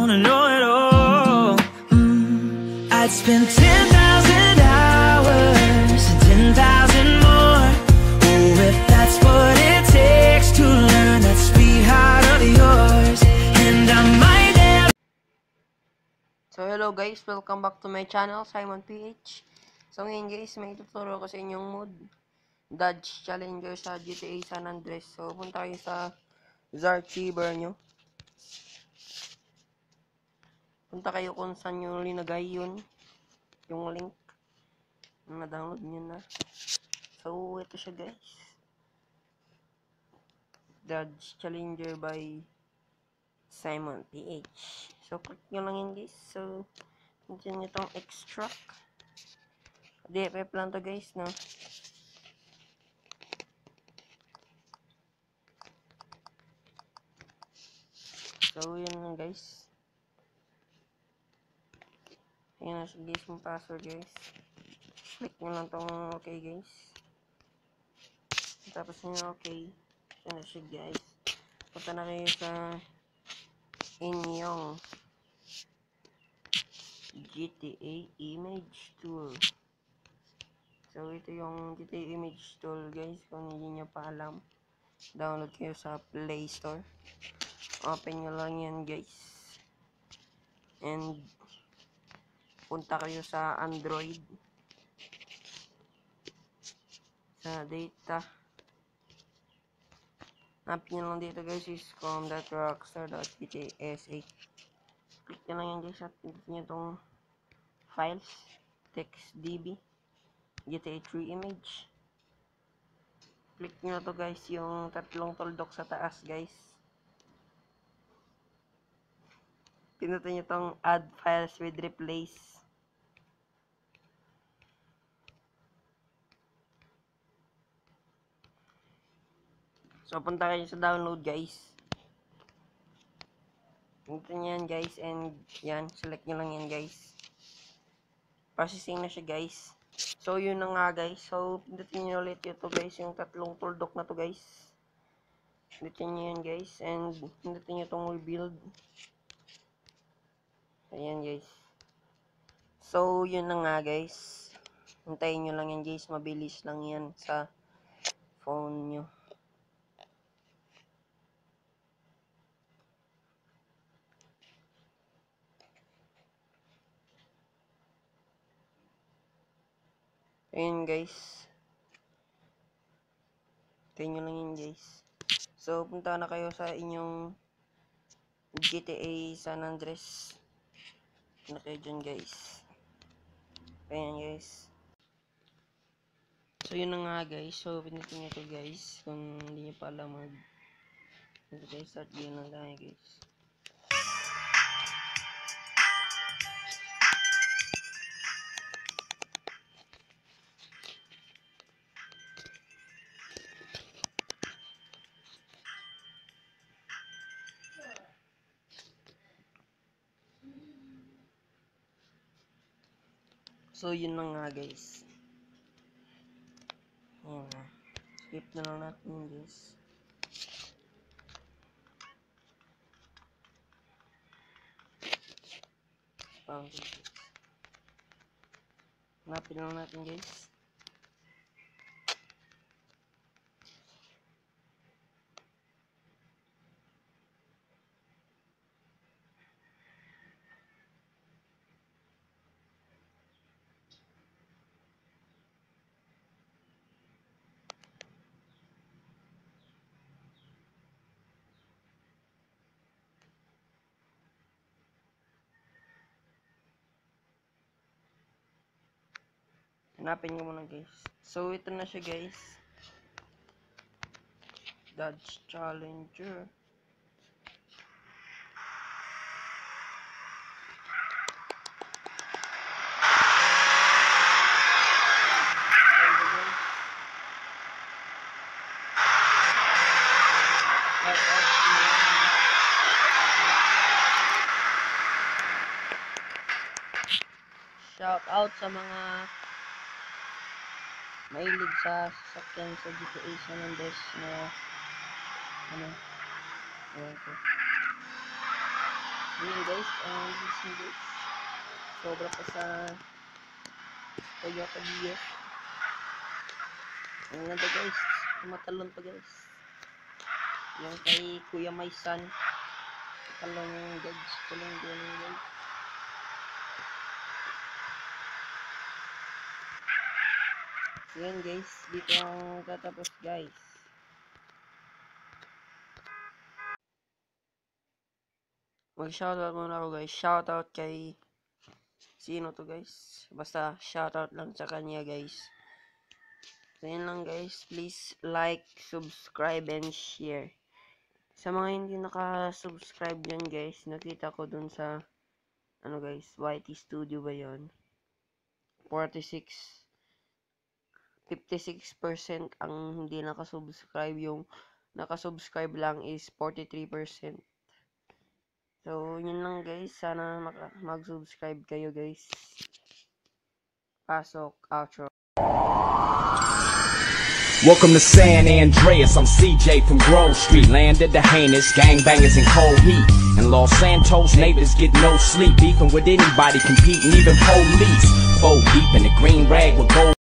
wanna know it all. I'd spend 10,000 hours and 10,000 more. Oh, if that's what it takes to learn that sweetheart of yours. And I might have. So hello guys, welcome back to my channel, Simon PH. So ngayon guys, may tuturo ko sa inyong mod Dodge Challenger sa GTA San Andres. So punta kayo sa Zarchiver nyo. Punta kayo kung saan nyo linagay yun, yung link. Na-download nyo na. So ito siya guys, Dodge Challenger by Simon PH. So click nyo lang yun guys. So pinsin nyo itong extract. DFF lang to guys, no? So yun lang guys. Ayan na siya guys, yung password guys. Click nyo lang tong okay guys. Tapos nyo okay. Ayan na siya guys. Punta na kayo sa inyong GTA Image Tool. So ito yung GTA Image Tool guys. Kung hindi nyo pa alam, download kayo sa Play Store. Open nyo lang yan guys. And punta kayo sa Android, sa data. Hanapin nyo lang dito guys is com.rockstar.gtsa. Click nyo lang yan guys at pindutin nyo itong files, TextDB, GTA 3 image. Click nyo to guys yung tatlong tuldok sa taas guys. Pindutin nyo itong add files with replace. So punta kayo sa download guys. Pindutin nyo yan guys and yan, select nyo lang yan guys. Processing na siya guys. So yun na nga guys. So pindutin nyo ulit ito guys, yung tatlong tuldok na to guys. Pindutin nyo yan guys and pindutin nyo itong rebuild. Ayan guys. So yun na nga guys. Hintayin nyo lang yan guys, mabilis lang yan sa phone nyo. Ayan guys. Hintayin nyo lang yan guys. So punta na kayo sa inyong GTA San Andres. Na kayo dyan guys. Ayan guys. So yun na nga guys. So pindutin nyo to guys. Kung hindi nyo pa alam ito guys, start game lang tayo guys. So yun na nga guys. Ayan na. Skip na lang natin yun guys. Hanapin lang natin guys. Hanapin nyo muna guys. So ito na siya guys. Dodge Challenger. Shout out sa mga mahilig sa sasakyan sa GTA San Andres na ano, ewan ko. Yun guys, listen guys. Sobra pa sa Toyota BF. Ang ganda guys, tumatalon pa guys. Yung kay Kuya Maysan. Talon yung guys, talon din guys. So yan guys, dito ang tatapos guys. Mag-shoutout muna ako guys. Shoutout kay sino to guys? Basta shoutout lang sa kanya guys. So yun lang guys. Please like, subscribe, and share. Sa mga hindi naka-subscribe dyan guys, nakita ko dun sa ano guys, YT Studio ba yun? 56% ang hindi naka-subscribe. Yung naka-subscribe lang is 43%. So, yun lang guys. Sana mag-subscribe kayo guys. Pasok, outro. Welcome to San Andreas, I'm CJ from Grove Street. Landed the heinous gangbangers in cold heat. In Los Santos, neighbors get no sleep. Beefing with anybody, competing, even police. Fold deep in the green rag with gold.